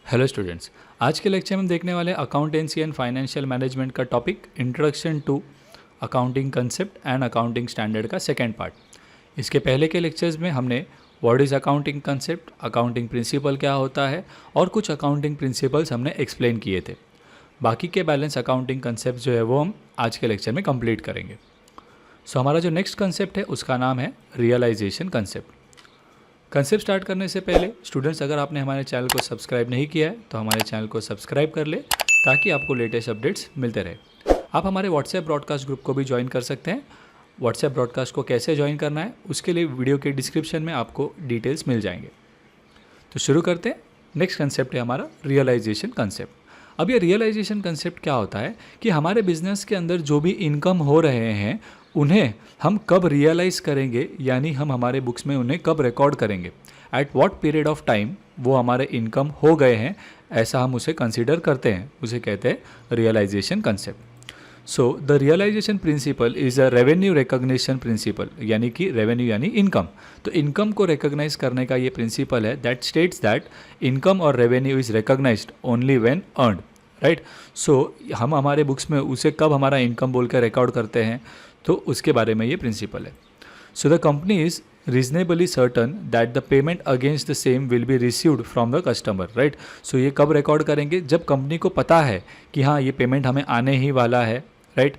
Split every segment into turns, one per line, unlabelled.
Hello students, आज के lecture में हम देखने वाले अकाउंटेंसी एंड फाइनेंशियल मैनेजमेंट का topic introduction to accounting concept and accounting standard का सेकंड पार्ट। इसके पहले के लेक्चर्स में हमने what is accounting concept, accounting principle क्या होता है और कुछ अकाउंटिंग प्रिंसिपल्स हमने एक्सप्लेन किए थे। बाकी के बैलेंस अकाउंटिंग कंसेप्ट जो है वो हम आज के लेक्चर में कंप्लीट करेंगे। सो हमारा जो नेक्स्ट कंसेप्ट है उसका नाम है रियलाइजेशन कंसेप्ट। कंसेप्ट स्टार्ट करने से पहले स्टूडेंट्स, अगर आपने हमारे चैनल को सब्सक्राइब नहीं किया है तो हमारे चैनल को सब्सक्राइब कर ले ताकि आपको लेटेस्ट अपडेट्स मिलते रहे। आप हमारे व्हाट्सएप ब्रॉडकास्ट ग्रुप को भी ज्वाइन कर सकते हैं। व्हाट्सएप ब्रॉडकास्ट को कैसे ज्वाइन करना है उसके लिए वीडियो के डिस्क्रिप्शन में आपको डिटेल्स मिल जाएंगे। तो शुरू करते हैं। नेक्स्ट कंसेप्ट है हमारा रियलाइजेशन कंसेप्ट। अब ये रियलाइजेशन कंसेप्ट क्या होता है कि हमारे बिजनेस के अंदर जो भी इनकम हो रहे हैं उन्हें हम कब रियलाइज़ करेंगे, यानी हम हमारे बुक्स में उन्हें कब रिकॉर्ड करेंगे, at what period of time वो हमारे इनकम हो गए हैं, ऐसा हम उसे कंसीडर करते हैं, उसे कहते हैं realisation concept. So the realisation principle is a revenue recognition principle, यानी कि रेवेन्यू यानी इनकम। तो इनकम को रिकॉग्नाइज करने का ये प्रिंसिपल है दैट स्टेट्स दैट इनकम और revenue is recognised only when earned, right. So हम हमारे बुक्स में उसे कब हमारा इनकम बोलकर रिकॉर्ड करते हैं, तो उसके बारे में ये प्रिंसिपल है। So the company is reasonably certain that the payment against the same will be received from the customer, right. So ये कब रिकॉर्ड करेंगे, जब कंपनी को पता है कि हाँ ये पेमेंट हमें आने ही वाला है, राइट।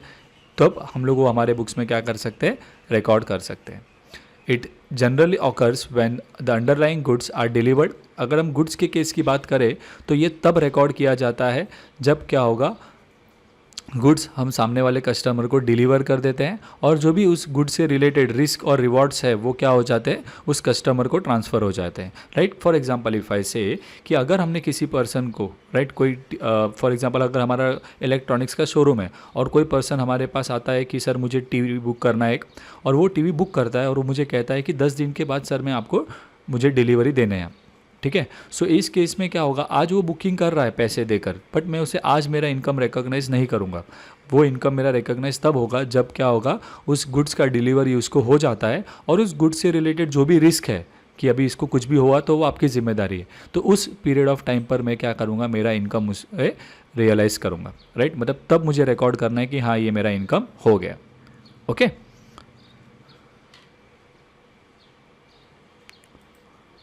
तब हम लोग वो हमारे बुक्स में क्या कर सकते हैं, रिकॉर्ड कर सकते हैं। It generally occurs when the underlying goods are delivered. अगर हम गुड्स के केस की बात करें तो ये तब रिकॉर्ड किया जाता है जब क्या होगा, गुड्स हम सामने वाले कस्टमर को डिलीवर कर देते हैं और जो भी उस गुड से रिलेटेड रिस्क और रिवॉर्ड्स है वो क्या हो जाते हैं, उस कस्टमर को ट्रांसफ़र हो जाते हैं, right. For example if I से कि अगर हमने किसी पर्सन को, राइट, कोई फॉर एग्जांपल अगर हमारा इलेक्ट्रॉनिक्स का शोरूम है और कोई पर्सन हमारे पास आता है कि सर मुझे टीवी बुक करना है, और वो टीवी बुक करता है और वो मुझे कहता है कि 10 दिन के बाद सर मैं आपको मुझे डिलीवरी देने हैं, ठीक है। सो इस केस में क्या होगा, आज वो बुकिंग कर रहा है पैसे देकर, बट मैं उसे आज मेरा इनकम रिकॉग्नाइज नहीं करूँगा। वो इनकम मेरा रिकॉग्नाइज तब होगा जब क्या होगा, उस गुड्स का डिलीवरी उसको हो जाता है और उस गुड्स से रिलेटेड जो भी रिस्क है कि अभी इसको कुछ भी हुआ तो वो आपकी जिम्मेदारी है, तो उस पीरियड ऑफ टाइम पर मैं क्या करूँगा, मेरा इनकम उसे रियलाइज़ करूँगा, राइट। मतलब तब मुझे रिकॉर्ड करना है कि हाँ ये मेरा इनकम हो गया, ओके।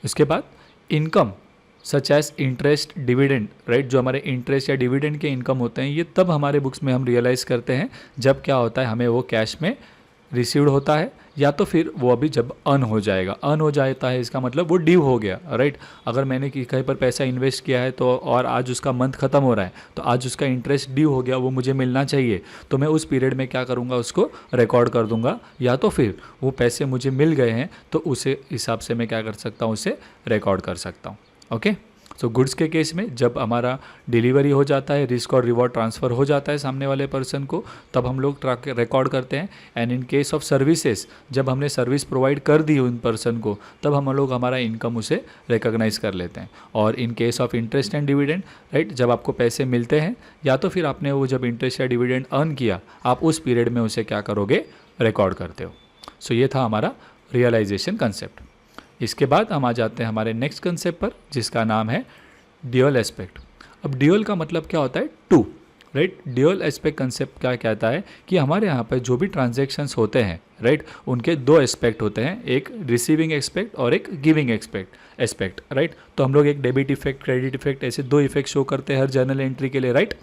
इसके बाद income such as interest dividend, right, जो हमारे इंटरेस्ट या डिविडेंड के इनकम होते हैं, ये तब हमारे बुक्स में हम रियलाइज़ करते हैं जब क्या होता है, हमें वो कैश में रिसीव्ड होता है या तो फिर वो अभी जब अर्न हो जाएगा। अर्न हो जाता है इसका मतलब वो ड्यू हो गया, राइट। अगर मैंने कहीं पर पैसा इन्वेस्ट किया है तो और आज उसका मंथ ख़त्म हो रहा है तो आज उसका इंटरेस्ट ड्यू हो गया, वो मुझे मिलना चाहिए, तो मैं उस पीरियड में क्या करूँगा, उसको रिकॉर्ड कर दूंगा। या तो फिर वो पैसे मुझे मिल गए हैं तो उसे हिसाब से मैं क्या कर सकता हूँ, उसे रिकॉर्ड कर सकता हूँ, ओके। सो गुड्स के केस में जब हमारा डिलीवरी हो जाता है, रिस्क और रिवॉर्ड ट्रांसफ़र हो जाता है सामने वाले पर्सन को, तब हम लोग रिकॉर्ड करते हैं। And in case of services, जब हमने सर्विस प्रोवाइड कर दी उन पर्सन को, तब हम लोग हमारा इनकम उसे रिकॉग्नाइज कर लेते हैं। और in case of interest and dividend, right, जब आपको पैसे मिलते हैं या तो फिर आपने वो जब इंटरेस्ट या डिविडेंड अर्न किया, आप उस पीरियड में उसे क्या करोगे, रिकॉर्ड करते हो। सो ये था हमारा रियलाइजेशन कंसेप्ट। इसके बाद हम आ जाते हैं हमारे नेक्स्ट कंसेप्ट पर, जिसका नाम है ड्यूअल एस्पेक्ट। अब ड्यूअल का मतलब क्या होता है, two, right. Dual aspect concept क्या कहता है कि हमारे यहाँ पर जो भी ट्रांजैक्शंस होते हैं, राइट, उनके दो एस्पेक्ट होते हैं, एक रिसीविंग एस्पेक्ट और एक गिविंग एस्पेक्ट, राइट। तो हम लोग एक डेबिट इफेक्ट, क्रेडिट इफेक्ट, ऐसे दो इफेक्ट शो करते हैं हर जर्नल एंट्री के लिए, राइट।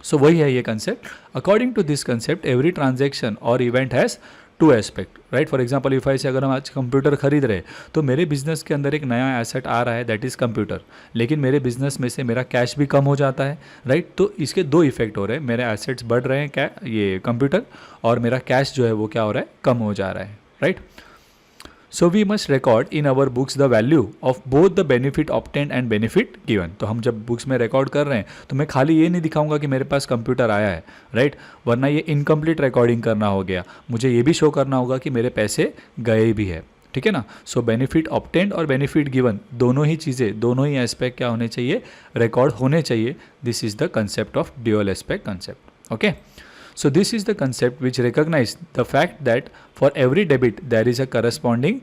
सो वही है ये concept. According to this concept every transaction और event has two aspect, right. For example if I say अगर हम आज कंप्यूटर खरीद रहे तो मेरे बिजनेस के अंदर एक नया एसेट आ रहा है दैट इज़ कंप्यूटर, लेकिन मेरे बिजनेस में से मेरा कैश भी कम हो जाता है, राइट। तो इसके दो इफेक्ट हो रहे हैं, मेरे एसेट्स बढ़ रहे हैं क्या, ये कंप्यूटर, और मेरा कैश जो है वो क्या हो रहा है, कम हो जा रहा है, right. So we must record in our books the value of both the benefit obtained and benefit given. तो हम जब बुक्स में रिकॉर्ड कर रहे हैं तो मैं खाली ये नहीं दिखाऊंगा कि मेरे पास कंप्यूटर आया है, राइट, वरना ये इनकम्प्लीट रिकॉर्डिंग करना हो गया। मुझे ये भी शो करना होगा कि मेरे पैसे गए भी है, ठीक है ना। सो बेनिफिट ऑब्टेन्ड और बेनिफिट गिवन, दोनों ही चीज़ें, दोनों ही एस्पेक्ट क्या होने चाहिए, रिकॉर्ड होने चाहिए। This is the concept of dual aspect concept, okay. So this is the concept which recognize the fact that for every debit there is a corresponding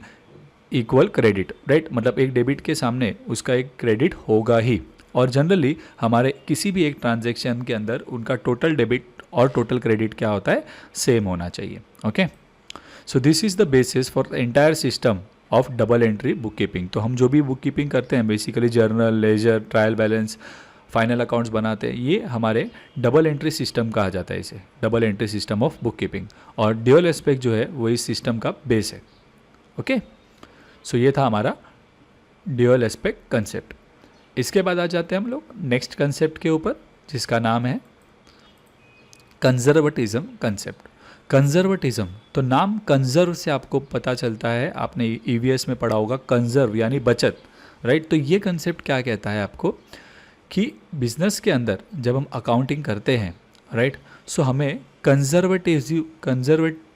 equal credit, right। मतलब एक debit के सामने उसका एक credit होगा ही, और generally हमारे किसी भी एक ट्रांजैक्शन के अंदर उनका टोटल डेबिट और टोटल क्रेडिट क्या होता है, सेम होना चाहिए. Okay, so this is the basis for the entire system of double entry book keeping. तो हम जो भी बुक कीपिंग करते हैं basically journal, ledger, trial balance, final accounts बनाते हैं, ये हमारे डबल एंट्री सिस्टम कहा जाता है, इसे double entry system of book keeping. और ड्यूअल एस्पेक्ट जो है वो इस सिस्टम का बेस है. ओके, सो ये था हमारा ड्यूअल एस्पेक्ट कंसेप्ट. इसके बाद आ जाते हैं हम लोग नेक्स्ट कंसेप्ट के ऊपर, जिसका नाम है कंजर्वेटिज्म कंसेप्ट. कंजर्वेटिज्म, तो नाम कंजर्व से आपको पता चलता है, आपने ईवीएस में पढ़ा होगा कंजर्व यानी बचत, राइट. तो ये कंसेप्ट क्या कहता है आपको कि बिजनेस के अंदर जब हम अकाउंटिंग करते हैं, राइट, सो हमें कंजर्वेटिव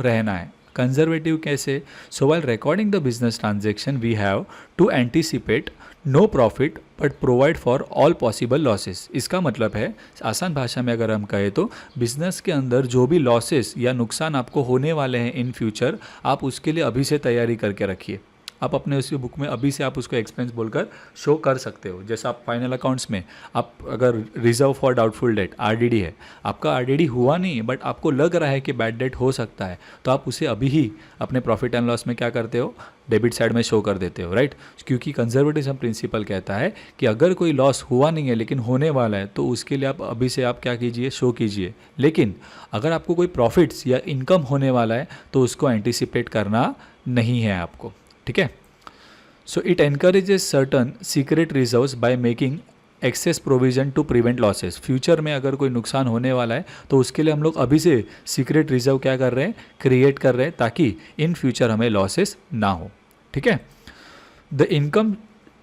रहना है. कंजर्वेटिव कैसे? So while recording the business transaction we have to anticipate no profit but provide for all possible losses. इसका मतलब है, आसान भाषा में अगर हम कहें तो बिजनेस के अंदर जो भी लॉसेस या नुकसान आपको होने वाले हैं इन फ्यूचर, आप उसके लिए अभी से तैयारी करके रखिए. आप अपने उसी बुक में अभी से आप उसको एक्सपेंस बोलकर शो कर सकते हो. जैसा आप फाइनल अकाउंट्स में आप अगर reserve for doubtful debt RDD है, आपका आरडीडी हुआ नहीं बट आपको लग रहा है कि बैड डेट हो सकता है, तो आप उसे अभी ही अपने प्रॉफिट एंड लॉस में क्या करते हो, डेबिट साइड में शो कर देते हो, राइट. क्योंकि कंजर्वेटिज्म प्रिंसिपल कहता है कि अगर कोई लॉस हुआ नहीं है लेकिन होने वाला है, तो उसके लिए आप अभी से आप क्या कीजिए, शो कीजिए. लेकिन अगर आपको कोई प्रॉफिट्स या इनकम होने वाला है तो उसको एंटिसिपेट करना नहीं है आपको. ठीक है. So it encourages certain secret reserves by making excess provision to prevent losses. Future में अगर कोई नुकसान होने वाला है तो उसके लिए हम लोग अभी से सीक्रेट रिजर्व क्या कर रहे हैं, क्रिएट कर रहे हैं, ताकि इन फ्यूचर हमें लॉसेस ना हो. ठीक है. The income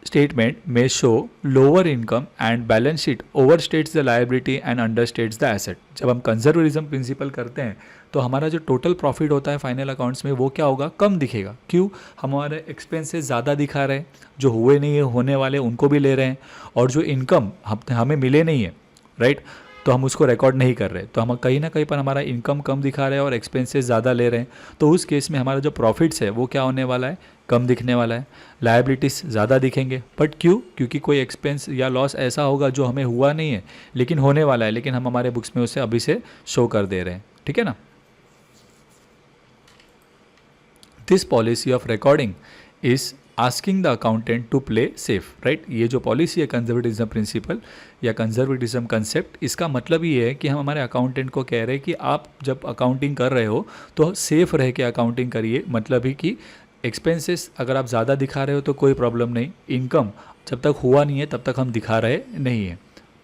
statement may show lower income and balance sheet overstates the liability and understates the asset. जब हम कंजर्वेटिज्म प्रिंसिपल करते हैं तो हमारा जो टोटल प्रॉफिट होता है फाइनल अकाउंट्स में वो क्या होगा, कम दिखेगा. क्यों? हमारे एक्सपेंसेस ज़्यादा दिखा रहे हैं, जो हुए नहीं है होने वाले उनको भी ले रहे हैं, और जो इनकम हमें मिले नहीं है, राइट, तो हम उसको रिकॉर्ड नहीं कर रहे. तो हम कहीं ना कहीं पर हमारा इनकम कम दिखा रहे हैं और एक्सपेंसेस ज़्यादा ले रहे हैं. तो उस केस में हमारा जो प्रॉफिट्स है वो क्या होने वाला है, कम दिखने वाला है. लायबिलिटीज़ ज़्यादा दिखेंगे. बट क्यों? क्योंकि कोई एक्सपेंस या लॉस ऐसा होगा जो हमें हुआ नहीं है लेकिन होने वाला है, लेकिन हम हमारे बुक्स में उसे अभी से शो कर दे रहे हैं. ठीक है ना. This policy of recording is asking the accountant to play safe, right. ये जो पॉलिसी है कंजर्वेटिज्म प्रिंसिपल या कंजर्वेटिज्म कंसेप्ट, इसका मतलब ये है कि हम हमारे अकाउंटेंट को कह रहे हैं कि आप जब अकाउंटिंग कर रहे हो तो सेफ रह के अकाउंटिंग करिए. मतलब ही कि एक्सपेंसेस अगर आप ज़्यादा दिखा रहे हो तो कोई प्रॉब्लम नहीं, इनकम जब तक हुआ नहीं है तब तक हम दिखा रहे नहीं है.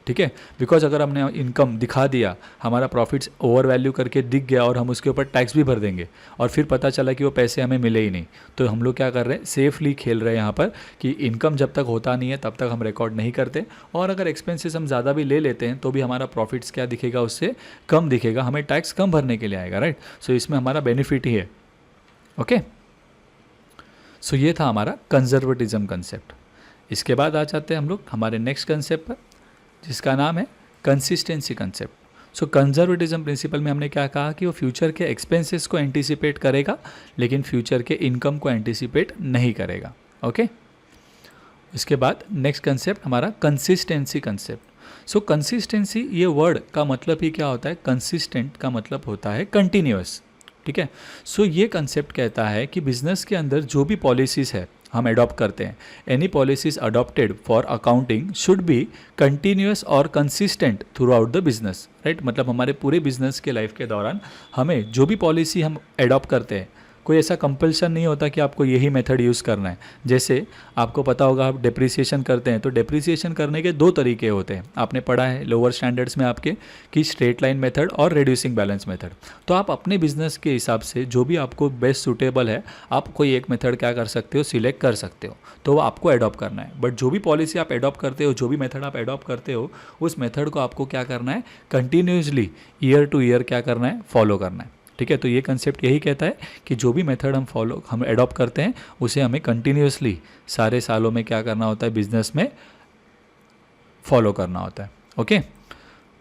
ठीक है. बिकॉज अगर हमने इनकम दिखा दिया, हमारा प्रॉफिट्स ओवर वैल्यू करके दिख गया और हम उसके ऊपर टैक्स भी भर देंगे और फिर पता चला कि वो पैसे हमें मिले ही नहीं, तो हम लोग क्या कर रहे हैं, सेफली खेल रहे हैं यहाँ पर कि इनकम जब तक होता नहीं है तब तक हम रिकॉर्ड नहीं करते. और अगर एक्सपेंसेस हम ज़्यादा भी ले लेते हैं तो भी हमारा प्रॉफिट्स क्या दिखेगा, उससे कम दिखेगा, हमें टैक्स कम भरने के लिए आएगा, राइट. सो इसमें हमारा बेनिफिट ही है. ओके. सो ये था हमारा कंजर्वेटिज्म कंसेप्ट. इसके बाद आ जाते हैं हम लोग हमारे नेक्स्ट कंसेप्ट पर, जिसका नाम है कंसिस्टेंसी कंसेप्ट. सो कंजर्वेटिज्म प्रिंसिपल में हमने क्या कहा कि वो फ्यूचर के एक्सपेंसेस को एंटिसिपेट करेगा लेकिन फ्यूचर के इनकम को एंटिसिपेट नहीं करेगा. ओके. इसके बाद नेक्स्ट कंसेप्ट हमारा कंसिस्टेंसी कंसेप्ट. सो कंसिस्टेंसी ये वर्ड का मतलब ही क्या होता है, कंसिस्टेंट का मतलब होता है कंटिन्यूअस. ठीक है. सो ये कंसेप्ट कहता है कि बिजनेस के अंदर जो भी पॉलिसीज़ है हम अडॉप्ट करते हैं, any policies adopted for accounting should be continuous और consistent throughout the business, right. मतलब हमारे पूरे बिजनेस के लाइफ के दौरान हमें जो भी पॉलिसी हम अडॉप्ट करते हैं, कोई ऐसा कंपल्शन नहीं होता कि आपको यही मेथड यूज़ करना है. जैसे आपको पता होगा आप डिप्रिसिएशन करते हैं, तो डिप्रिसिएशन करने के दो तरीके होते हैं. आपने पढ़ा है लोअर स्टैंडर्ड्स में आपके कि स्ट्रेट लाइन मेथड और रिड्यूसिंग बैलेंस मेथड. तो आप अपने बिजनेस के हिसाब से जो भी आपको बेस्ट सूटेबल है, आप कोई एक मेथड क्या कर सकते हो, सिलेक्ट कर सकते हो, तो वो आपको अडॉप्ट करना है. बट जो भी पॉलिसी आप अडॉप्ट करते हो, जो भी मेथड आप अडॉप्ट करते हो, उस मेथड को आपको क्या करना है, कंटिन्यूसली ईयर टू ईयर क्या करना है, फॉलो करना है. ठीक है. तो ये कंसेप्ट यही कहता है कि जो भी मेथड हम अडॉप्ट करते हैं उसे हमें कंटिन्यूसली सारे सालों में क्या करना होता है, बिजनेस में फॉलो करना होता है. Okay.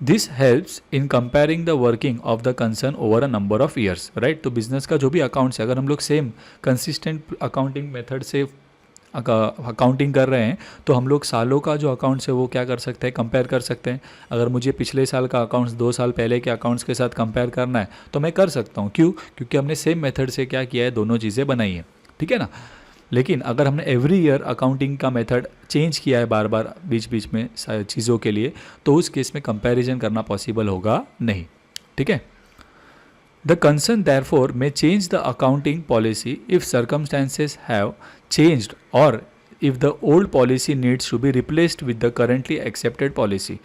This helps in comparing the working of the concern over a number of years, right. तो बिजनेस का जो भी अकाउंट्स है, अगर हम लोग सेम कंसिस्टेंट अकाउंटिंग मेथड से अकाउंटिंग कर रहे हैं तो हम लोग सालों का जो अकाउंट्स है वो क्या कर सकते हैं, कंपेयर कर सकते हैं। अगर मुझे पिछले साल का अकाउंट्स 2 साल पहले के अकाउंट्स के साथ कंपेयर करना है तो मैं कर सकता हूँ। क्यों? क्योंकि हमने सेम मेथड से क्या किया है, दोनों चीज़ें बनाई हैं, ठीक है ना। लेकिन अगर हमने एवरी ईयर अकाउंटिंग का मेथड चेंज किया है बार बार बीच बीच में चीज़ों के लिए, तो उस केस में कंपैरिजन करना पॉसिबल होगा नहीं, ठीक है। The concern therefore may change the accounting policy if circumstances have changed or if the old policy needs to be replaced with the currently accepted policy।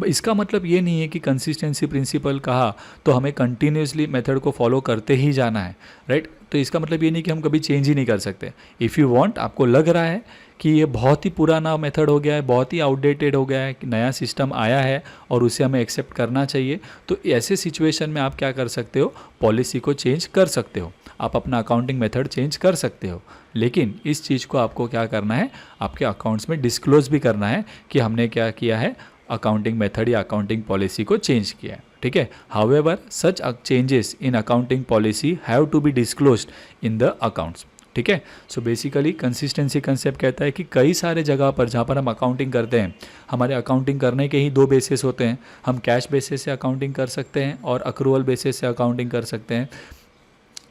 इसका मतलब ये नहीं है कि कंसिस्टेंसी प्रिंसिपल कहा तो हमें कंटिन्यूसली मेथड को फॉलो करते ही जाना है, राइट। तो इसका मतलब ये नहीं कि हम कभी चेंज ही नहीं कर सकते। इफ़ यू वांट, आपको लग रहा है कि ये बहुत ही पुराना मेथड हो गया है, बहुत ही आउटडेटेड हो गया है, कि नया सिस्टम आया है और उसे हमें एक्सेप्ट करना चाहिए, तो ऐसे सिचुएशन में आप क्या कर सकते हो, पॉलिसी को चेंज कर सकते हो, आप अपना अकाउंटिंग मेथड चेंज कर सकते हो। लेकिन इस चीज़ को आपको क्या करना है, आपके अकाउंट्स में डिस्क्लोज भी करना है कि हमने क्या किया है, अकाउंटिंग मेथड या अकाउंटिंग पॉलिसी को चेंज किया है, ठीक है। However such changes in accounting policy have to be disclosed in the accounts, ठीक है। सो बेसिकली कंसिस्टेंसी कंसेप्ट कहता है कि कई सारे जगह पर जहाँ पर हम अकाउंटिंग करते हैं, हमारे अकाउंटिंग करने के ही 2 बेसिस होते हैं। हम कैश बेसिस से अकाउंटिंग कर सकते हैं और अक्रूवल बेसिस से अकाउंटिंग कर सकते हैं।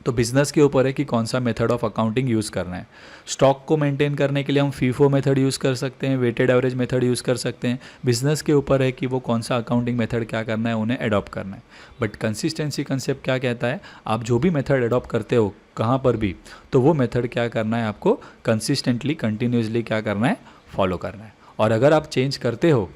तो बिज़नेस के ऊपर है कि कौन सा मेथड ऑफ अकाउंटिंग यूज़ करना है। स्टॉक को मेंटेन करने के लिए हम फीफो मेथड यूज़ कर सकते हैं, वेटेड एवरेज मेथड यूज़ कर सकते हैं। बिज़नेस के ऊपर है कि वो कौन सा अकाउंटिंग मेथड क्या करना है, उन्हें अडॉप्ट करना है। बट कंसिस्टेंसी कंसेप्ट क्या कहता है, आप जो भी मेथड अडॉप्ट करते हो कहाँ पर भी, तो वो मेथड क्या करना है, आपको कंसिस्टेंटली कंटिन्यूसली क्या करना है, फॉलो करना है। और अगर आप चेंज करते हो,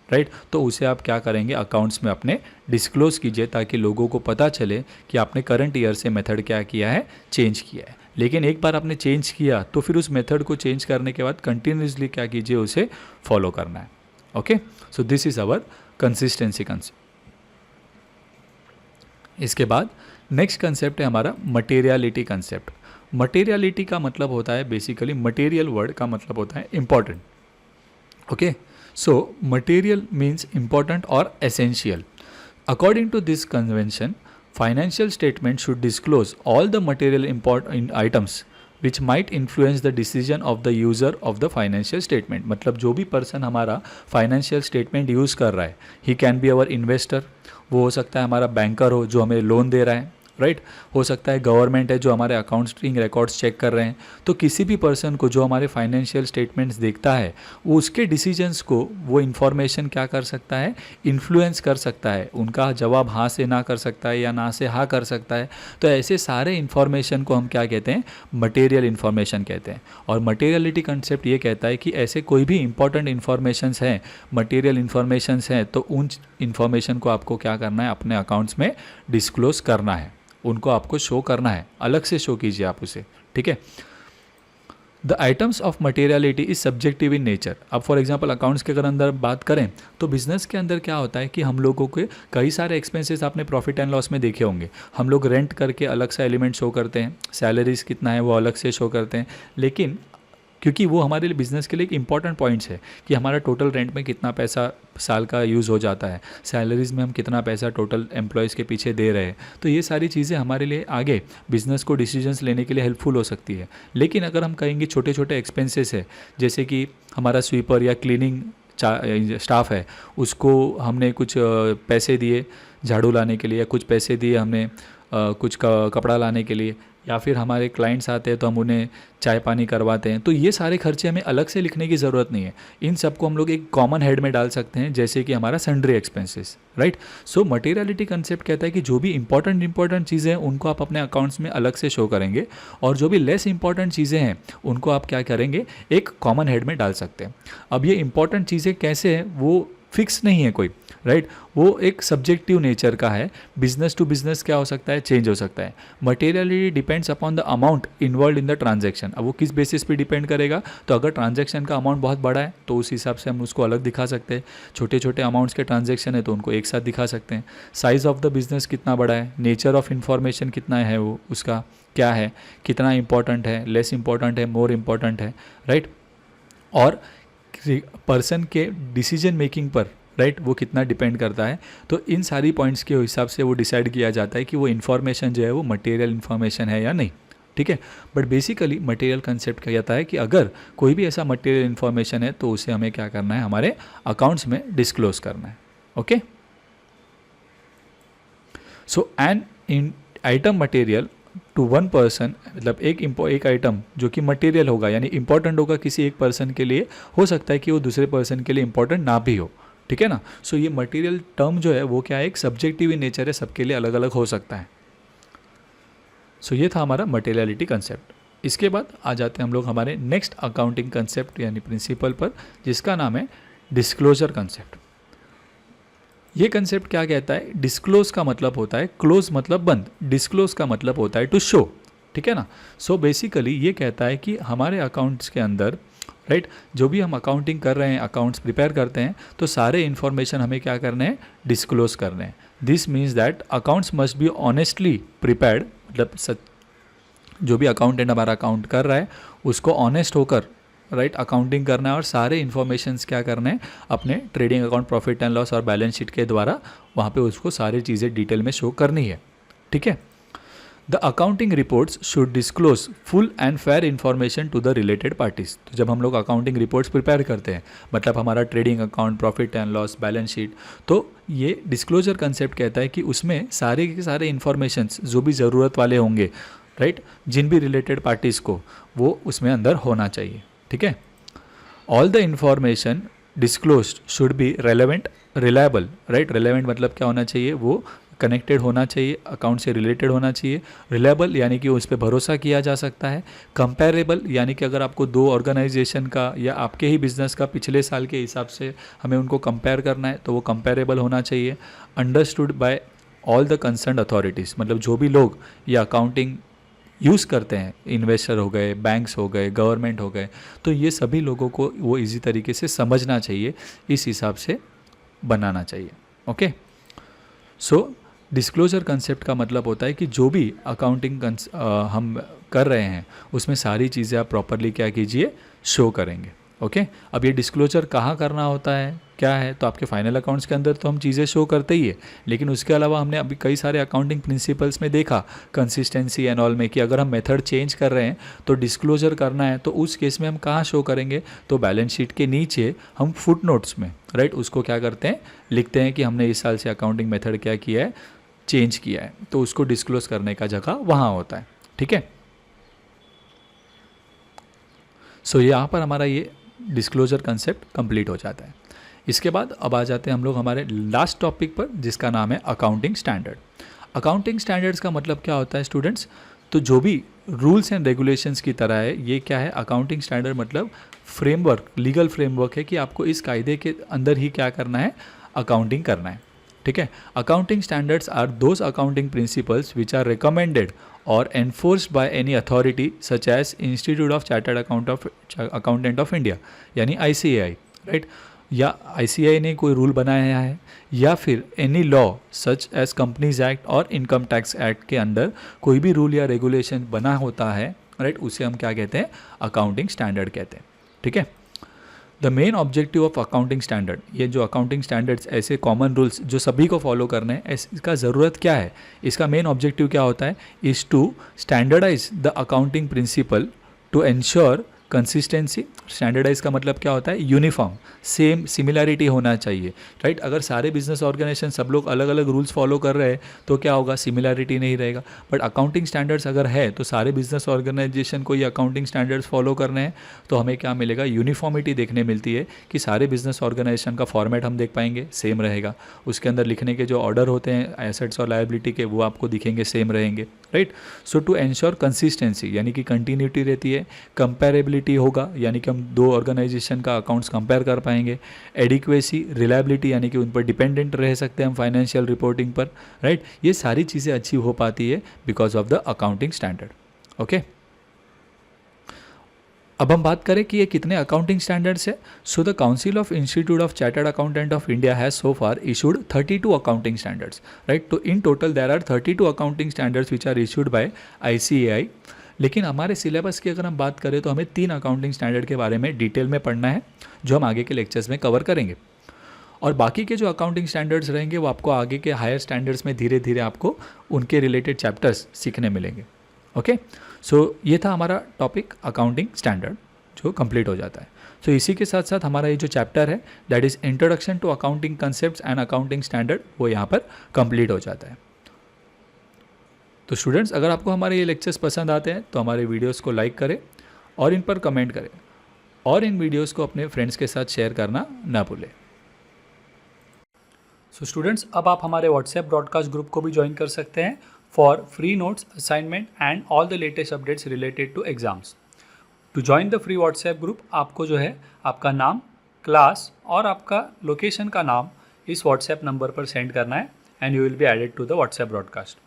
राइट, तो उसे आप क्या करेंगे, अकाउंट्स में अपने डिस्क्लोज कीजिए ताकि लोगों को पता चले कि आपने करंट ईयर से मेथड क्या किया है, चेंज किया है। लेकिन एक बार आपने चेंज किया तो फिर उस मेथड को चेंज करने के बाद कंटिन्यूसली क्या कीजिए, उसे फॉलो करना है। Okay, so this is our consistency concept. इसके बाद नेक्स्ट कंसेप्ट है हमारा मटेरियलिटी कंसेप्ट। मटेरियलिटी का मतलब होता है बेसिकली, मटेरियल वर्ड का मतलब होता है important. Okay, so material means important or essential. According to this convention, financial statement should disclose all the material important items which might influence the decision of the user of the financial statement। मतलब जो भी person हमारा financial statement use कर रहा है, he can be our investor, वो हो सकता है हमारा बैंकर हो जो हमें लोन दे रहा है, राइट, हो सकता है गवर्नमेंट है जो हमारे अकाउंटिंग रिकॉर्ड्स चेक कर रहे हैं। तो किसी भी पर्सन को जो हमारे फाइनेंशियल स्टेटमेंट्स देखता है, वो उसके डिसीजंस को वो इन्फॉर्मेशन क्या कर सकता है, इन्फ्लुएंस कर सकता है। उनका जवाब हाँ से ना कर सकता है या ना से हाँ कर सकता है। तो ऐसे सारे इन्फॉर्मेशन को हम क्या कहते हैं, मटेरियल इन्फॉर्मेशन कहते हैं। और मटेरियलिटी कंसेप्ट ये कहता है कि ऐसे कोई भी इंपॉर्टेंट इन्फॉर्मेशंस हैं, मटेरियल इन्फॉर्मेशंस हैं, तो उन इन्फॉर्मेशन को आपको क्या करना है, अपने अकाउंट्स में डिस्क्लोज करना है, उनको आपको शो करना है, अलग से शो कीजिए आप उसे, ठीक है। The items of materiality is subjective in nature. अब फॉर एग्जांपल अकाउंट्स के अगर अंदर बात करें तो बिजनेस के अंदर क्या होता है कि हम लोगों के कई सारे एक्सपेंसेस आपने प्रॉफिट एंड लॉस में देखे होंगे। हम लोग रेंट करके अलग सा एलिमेंट शो करते हैं, सैलरीज कितना है वो अलग से शो करते हैं। लेकिन क्योंकि वो हमारे लिए बिज़नेस के लिए एक इंपॉर्टेंट पॉइंट्स है कि हमारा टोटल रेंट में कितना पैसा साल का यूज़ हो जाता है, सैलरीज़ में हम कितना पैसा टोटल एम्प्लॉयज़ के पीछे दे रहे हैं। तो ये सारी चीज़ें हमारे लिए आगे बिज़नेस को डिसीजंस लेने के लिए हेल्पफुल हो सकती है। लेकिन अगर हम कहेंगे छोटे छोटे एक्सपेंसेस है, जैसे कि हमारा स्वीपर या क्लीनिंग स्टाफ है, उसको हमने कुछ पैसे दिए झाड़ू लाने के लिए, या कुछ पैसे दिए हमने कुछ कपड़ा लाने के लिए, या फिर हमारे क्लाइंट्स आते हैं तो हम उन्हें चाय पानी करवाते हैं, तो ये सारे खर्चे हमें अलग से लिखने की ज़रूरत नहीं है। इन सबको हम लोग एक कॉमन हेड में डाल सकते हैं, जैसे कि हमारा सन्ड्री एक्सपेंसेस, राइट। सो मटेरियलिटी कंसेप्ट कहता है कि जो भी इंपॉर्टेंट चीज़ें हैं उनको आप अपने अकाउंट्स में अलग से शो करेंगे, और जो भी लेस इंपॉर्टेंट चीज़ें हैं उनको आप क्या करेंगे, एक कॉमन हेड में डाल सकते हैं। अब ये इंपॉर्टेंट चीज़ें कैसे हैं वो फिक्स नहीं है कोई, राइट, वो एक सब्जेक्टिव नेचर का है। बिजनेस टू बिजनेस क्या हो सकता है, चेंज हो सकता है। Materiality depends upon the amount involve in the transaction. अब वो किस बेसिस पे डिपेंड करेगा, तो अगर ट्रांजैक्शन का अमाउंट बहुत बड़ा है तो उस हिसाब से हम उसको अलग दिखा सकते हैं। छोटे छोटे अमाउंट्स के ट्रांजैक्शन है तो उनको एक साथ दिखा सकते हैं। साइज़ ऑफ द बिजनेस कितना बड़ा है, नेचर ऑफ इन्फॉर्मेशन कितना है, वो उसका क्या है, कितना इंपॉर्टेंट है, लेस इंपॉर्टेंट है, मोर इम्पॉर्टेंट है, राइट। और पर्सन के डिसीजन मेकिंग पर, राइट, वो कितना डिपेंड करता है। तो इन सारी पॉइंट्स के हिसाब से वो डिसाइड किया जाता है कि वो इन्फॉर्मेशन जो है वो मटेरियल इन्फॉर्मेशन है या नहीं, ठीक। ठीक है। बट बेसिकली मटेरियल कंसेप्ट क्या कहता है कि अगर कोई भी ऐसा मटेरियल इन्फॉर्मेशन है तो उसे हमें क्या करना है, हमारे अकाउंट्स में डिस्क्लोज करना है। Okay, so an in item material to one person, मतलब एक आइटम जो कि मटेरियल होगा यानी इंपॉर्टेंट होगा किसी एक पर्सन के लिए, हो सकता है कि वो दूसरे पर्सन के लिए इंपॉर्टेंट ना भी हो, ठीक है ना। सो ये मटेरियल टर्म जो है वो क्या है, एक सब्जेक्टिव इन नेचर है, सबके लिए अलग अलग हो सकता है। सो ये था हमारा मटेरियलिटी कंसेप्ट। इसके बाद आ जाते हैं हम लोग हमारे नेक्स्ट अकाउंटिंग कंसेप्ट यानी प्रिंसिपल पर, जिसका नाम है डिस्क्लोजर कंसेप्ट। ये कंसेप्ट क्या कहता है, डिस्क्लोज का मतलब होता है क्लोज मतलब बंद, डिस्क्लोज का मतलब होता है टू शो, ठीक है ना। सो बेसिकली ये कहता है कि हमारे अकाउंट्स के अंदर राइट जो भी हम अकाउंटिंग कर रहे हैं, अकाउंट्स प्रिपेयर करते हैं, तो सारे इन्फॉर्मेशन हमें क्या करने हैं, डिस्क्लोज करने हैं। This means that accounts must be honestly prepared, मतलब जो भी अकाउंटेंट हमारा अकाउंट कर रहा है उसको ऑनेस्ट होकर राइट अकाउंटिंग करना है, और सारे इन्फॉर्मेशंस क्या करने हैं, अपने trading account, profit and loss और बैलेंस शीट के द्वारा वहाँ पे उसको सारी चीज़ें डिटेल में शो करनी है, ठीक है। The accounting reports should disclose full and fair information to the related parties. तो जब हम लोग अकाउंटिंग रिपोर्ट्स प्रिपेयर करते हैं, मतलब हमारा trading account, profit and loss, balance sheet, तो ये डिस्क्लोजर कंसेप्ट कहता है कि उसमें सारे के सारे इन्फॉर्मेशंस जो भी ज़रूरत वाले होंगे राइट, जिन भी रिलेटेड पार्टीज़ को, वो उसमें अंदर होना चाहिए, ठीक है। All the information disclosed should be relevant, reliable, right. Relevant मतलब क्या होना चाहिए, वो कनेक्टेड होना चाहिए, अकाउंट से रिलेटेड होना चाहिए। रिलायबल यानी कि उस पर भरोसा किया जा सकता है। कंपेरेबल यानी कि अगर आपको दो ऑर्गेनाइजेशन का या आपके ही बिजनेस का पिछले साल के हिसाब से हमें उनको कंपेयर करना है तो वो कंपेरेबल होना चाहिए। Understood by all the concern authorities, मतलब जो भी लोग ये अकाउंटिंग यूज़ करते हैं, इन्वेस्टर हो गए, बैंक्स हो गए, गवर्नमेंट हो गए, तो ये सभी लोगों को वो इजी तरीके से समझना चाहिए, इस हिसाब से बनाना चाहिए। ओके, सो डिस्क्लोजर कंसेप्ट का मतलब होता है कि जो भी अकाउंटिंग हम कर रहे हैं उसमें सारी चीज़ें आप प्रॉपरली क्या कीजिए, शो करेंगे। ओके, अब ये डिस्क्लोजर कहाँ करना होता है, क्या है, तो आपके फाइनल अकाउंट्स के अंदर तो हम चीज़ें शो करते ही है, लेकिन उसके अलावा हमने अभी कई सारे अकाउंटिंग प्रिंसिपल्स में देखा कंसिस्टेंसी एंड ऑल में कि अगर हम मेथड चेंज कर रहे हैं तो डिस्क्लोजर करना है, तो उस केस में हम कहाँ शो करेंगे, तो बैलेंस शीट के नीचे हम फुट नोट्स में राइट उसको क्या करते हैं, लिखते हैं कि हमने इस साल से अकाउंटिंग मेथड क्या किया है, चेंज किया है, तो उसको डिस्क्लोज करने का जगह वहाँ होता है, ठीक है। सो यहाँ पर हमारा ये डिस्क्लोजर कंसेप्ट कंप्लीट हो जाता है। इसके बाद अब आ जाते हैं हम लोग हमारे लास्ट टॉपिक पर, जिसका नाम है अकाउंटिंग स्टैंडर्ड। अकाउंटिंग स्टैंडर्ड्स का मतलब क्या होता है स्टूडेंट्स, तो जो भी रूल्स एंड रेगुलेशंस की तरह है, ये क्या है, अकाउंटिंग स्टैंडर्ड मतलब फ्रेमवर्क, लीगल फ्रेमवर्क है कि आपको इस कायदे के अंदर ही क्या करना है, अकाउंटिंग करना है, ठीक है। Accounting standards are those accounting principles which are recommended और enforced by any authority such as institute of chartered accountant of India यानी ICAI, राइट, या ICAI ने कोई रूल बनाया है, या फिर any law such as companies act और इनकम टैक्स एक्ट के अंदर कोई भी रूल या रेगुलेशन बना होता है, राइट, उसे हम क्या कहते हैं, अकाउंटिंग स्टैंडर्ड कहते हैं, ठीक है। The main objective of accounting standard, ये जो अकाउंटिंग स्टैंडर्ड्स ऐसे कॉमन रूल्स जो सभी को फॉलो करने हैं, इसका ज़रूरत क्या है, इसका मेन ऑब्जेक्टिव क्या होता है, is to standardise the accounting principle to ensure consistency. Standardise का मतलब क्या होता है, यूनिफॉर्म, सेम, सिमिलैरिटी होना चाहिए, राइट। अगर सारे बिजनेस ऑर्गेनाइजेशन सब लोग अलग अलग रूल्स फॉलो कर रहे हैं तो क्या होगा, सिमिलैरिटी नहीं रहेगा। बट अकाउंटिंग स्टैंडर्ड्स अगर है तो सारे बिजनेस ऑर्गेनाइजेशन को ये अकाउंटिंग स्टैंडर्ड्स फॉलो करने हैं, तो हमें क्या मिलेगा, यूनिफॉर्मिटी देखने मिलती है कि सारे बिजनेस ऑर्गेनाइजेशन का फॉर्मेट हम देख पाएंगे, सेम रहेगा। उसके अंदर लिखने के जो ऑर्डर होते हैं एसेट्स और लायबिलिटी के, वो आपको दिखेंगे, सेम रहेंगे, right. So to ensure consistency यानी कि कंटिन्यूटी रहती है, कंपेरेबिलिटी होगा यानी कि हम दो ऑर्गेनाइजेशन का अकाउंट्स कंपेयर कर पाएंगे, एडिक्वेसी, रिलायबिलिटी यानी कि उन पर डिपेंडेंट रह सकते हैं हम फाइनेंशियल रिपोर्टिंग पर, राइट। ये सारी चीज़ें अच्छी हो पाती है because of the accounting standard. Okay, अब हम बात करें कि ये कितने अकाउंटिंग स्टैंडर्ड्स है। So the council of institute of chartered accountant of India has so far issued 32 accounting standards, right. तो in total there are 32 accounting standards which are issued by ICAI। लेकिन हमारे सिलेबस की अगर हम बात करें तो हमें 3 अकाउंटिंग स्टैंडर्ड के बारे में डिटेल में पढ़ना है, जो हम आगे के लेक्चर्स में कवर करेंगे, और बाकी के जो अकाउंटिंग स्टैंडर्ड्स रहेंगे वो आपको आगे के हायर स्टैंडर्ड्स में धीरे धीरे आपको उनके रिलेटेड चैप्टर्स सीखने मिलेंगे। ओके, सो ये था हमारा टॉपिक अकाउंटिंग स्टैंडर्ड जो कंप्लीट हो जाता है। सो इसी के साथ साथ हमारा ये जो चैप्टर है that is introduction to accounting concepts and accounting standard वो यहाँ पर कंप्लीट हो जाता है। तो स्टूडेंट्स, अगर आपको हमारे ये लेक्चर्स पसंद आते हैं तो हमारे वीडियोस को लाइक करें और इन पर कमेंट करें और इन वीडियोस को अपने फ्रेंड्स के साथ शेयर करना ना भूलें। सो स्टूडेंट्स, अब आप हमारे व्हाट्सएप ब्रॉडकास्ट ग्रुप को भी ज्वाइन कर सकते हैं for free notes, assignment and all the latest updates related to exams. To join the free WhatsApp group आपको जो है आपका नाम, क्लास और आपका लोकेशन का नाम इस व्हाट्सएप नंबर पर सेंड करना है and you will be added to the WhatsApp broadcast.